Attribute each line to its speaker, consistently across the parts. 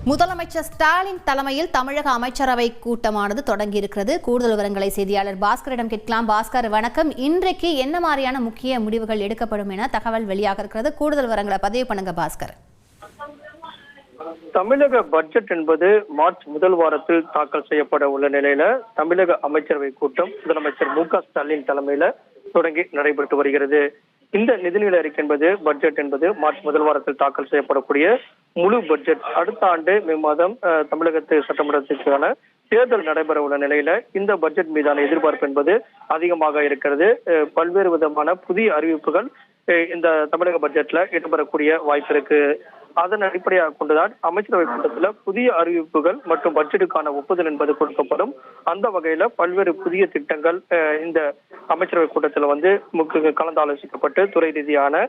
Speaker 1: முதலமைச்சர் ஸ்டாலின் தலைமையில் தமிழக அமைச்சரவை கூட்டமானது தொடங்கியிருக்கிறது. கூடுதல் விவரங்களை செய்தியாளர் பாஸ்கரிடம் கேட்கலாம். பாஸ்கர், வணக்கம். இன்றைக்கு என்ன மாதிரியான முக்கிய முடிவுகள் எடுக்கப்படும் என தகவல் வெளியாக இருக்கிறது? கூடுதல் விவரங்களை பதிவு பண்ணுங்க பாஸ்கர்.
Speaker 2: தமிழக பட்ஜெட் என்பது மார்ச் முதல் வாரத்தில் தாக்கல் செய்யப்பட உள்ள நிலையில தமிழக அமைச்சரவை கூட்டம் முதலமைச்சர் மு.க.ஸ்டாலின் தலைமையில தொடங்கி நடைபெற்று வருகிறது. இந்த நிதிநிலை அறிக்கை என்பது பட்ஜெட் என்பது மார்ச் முதல் வாரத்தில் தாக்கல் செய்யப்படக்கூடிய முழு பட்ஜெட். அடுத்த ஆண்டு மே மாதம் தமிழகத்து சட்டமன்றத்திற்கான தேர்தல் நடைபெற உள்ள நிலையில இந்த பட்ஜெட் மீதான எதிர்பார்ப்பு என்பது அதிகமாக இருக்கிறது. பல்வேறு விதமான புதிய அறிவிப்புகள் இந்த தமிழக பட்ஜெட்ல இடம்பெறக்கூடிய வாய்ப்பு இருக்கு. அதன் அடிப்படையாக கொண்டுதான் அமைச்சரவை கூட்டத்தில் புதிய அறிவிப்புகள் மற்றும் பட்ஜெட்டுக்கான ஒப்புதல் என்பது கொடுக்கப்படும். அந்த வகையில பல்வேறு புதிய திட்டங்கள் இந்த அமைச்சரவை கூட்டத்தில் கலந்தாலோசிக்கப்பட்டு துறை ரீதியான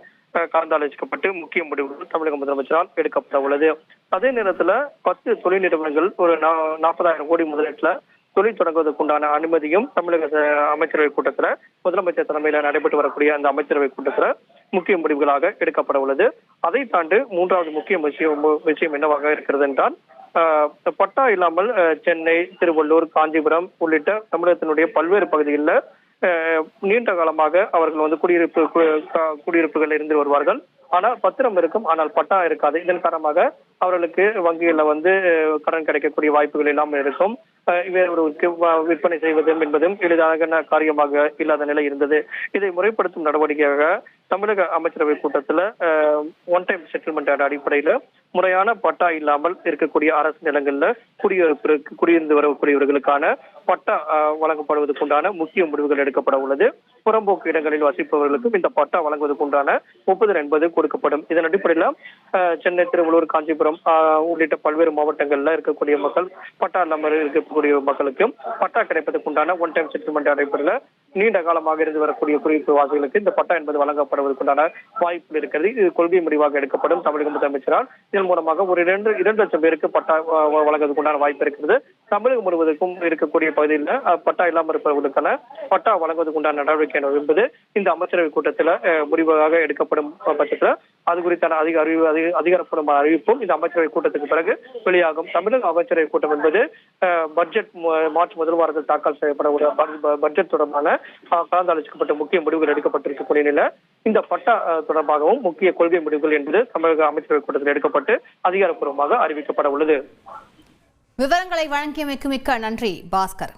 Speaker 2: கலந்தாலோசிக்கப்பட்டு முக்கிய முடிவுகள் தமிழக முதலமைச்சரால் எடுக்கப்பட உள்ளது. அதே நேரத்துல 10 தொழில் நிறுவனங்கள் ஒரு 40,000 கோடி முதலீட்டுல தொழில் தொடங்குவதற்குண்டான அனுமதியும் தமிழக அமைச்சரவை கூட்டத்துல முதலமைச்சர் தலைமையில நடைபெற்று வரக்கூடிய அந்த அமைச்சரவை கூட்டத்துல முக்கிய முடிவுகளாக எடுக்கப்பட உள்ளது. அதை தாண்டி மூன்றாவது முக்கிய விஷயம் என்னவாக இருக்கிறது என்றால், பட்டா இல்லாமல் சென்னை, திருவள்ளூர், காஞ்சிபுரம் உள்ளிட்ட தமிழகத்தினுடைய பல்வேறு பகுதிகளில் நீண்ட காலமாக அவர்கள் குடியிருப்புகள் இருந்து வருவார்கள். ஆனால் பத்திரம் இருக்கும், ஆனால் பட்டா இருக்காது. இதன் காரணமாக அவர்களுக்கு வங்கிகளில் கடன் கிடைக்கக்கூடிய வாய்ப்புகள் எல்லாம் இருக்கும். வேறொருவருக்கு விற்பனை செய்வதும் என்பதும் எளிதான காரியமாக இல்லாத நிலை இருந்தது. இதை முறைப்படுத்தும் நடவடிக்கையாக தமிழக அமைச்சரவை கூட்டத்துல ஒன் டைம் செட்டில்மெண்ட் அடிப்படையில முறையான பட்டா இல்லாமல் இருக்கக்கூடிய அரசு நிலங்கள்ல குடியிருந்து வரக்கூடியவர்களுக்கான பட்டா வழங்கப்படுவதற்குண்டான முக்கிய முடிவுகள் எடுக்கப்பட உள்ளது. புறம்போக்கு இடங்களில் வசிப்பவர்களுக்கும் இந்த பட்டா வழங்குவதற்குண்டான ஒப்புதல் என்பது கொடுக்கப்படும். இதன் அடிப்படையில சென்னை, திருவள்ளூர், காஞ்சிபுரம் உள்ளிட்ட பல்வேறு மாவட்டங்கள்ல இருக்கக்கூடிய மக்கள் பட்டா இல்லாமல் இருக்கக்கூடிய மக்களுக்கும் பட்டா கிடைப்பதற்குண்டான ஒன் டைம் செட்டில்மெண்ட் அடிப்படையில நீண்ட காலமாக இருந்து வரக்கூடிய குடியிருப்பு வாசிகளுக்கு இந்த பட்டா என்பது வழங்கப்படுவதற்குண்டான வாய்ப்பு இருக்கிறது. இது கொள்கை முடிவாக எடுக்கப்படும் தமிழக முதலமைச்சரால். இதன் மூலமாக ஒரு 2 லட்சம் பேருக்கு பட்டா வழங்குவதற்குண்டான வாய்ப்பு இருக்கிறது. தமிழகம் முழுவதற்கும் இருக்கக்கூடிய பகுதியில் பட்டா இல்லாமல் இருப்பவர்களுக்கான பட்டா வழங்குவதற்குண்டான நடவடிக்கை என்பது இந்த அமைச்சரவை கூட்டத்தில் முடிவாக எடுக்கப்படும் பட்சத்தில் அது குறித்தான அதிகாரப்பூர்வ அறிவிப்பும் இந்த அமைச்சரவை கூட்டத்துக்கு பிறகு வெளியாகும். தமிழக அமைச்சரவை கூட்டம் என்பது பட்ஜெட் மார்ச் முதல் வாரத்தில் தாக்கல் செய்யப்பட பட்ஜெட் தொடர்பான கலந்தாலோசிக்கப்பட்ட முக்கிய முடிவுகள் எடுக்கப்பட்டிருக்கக்கூடிய நிலையில இந்த பட்டா தொடர்பாகவும் முக்கிய கொள்கை முடிவுகள் என்பது தமிழக அமைச்சரவை கூட்டத்தில் எடுக்கப்பட்டு அதிகாரப்பூர்வமாக அறிவிக்கப்பட உள்ளது.
Speaker 1: விவரங்களை வழங்கியமைக்கு மிக்க நன்றி பாஸ்கர்.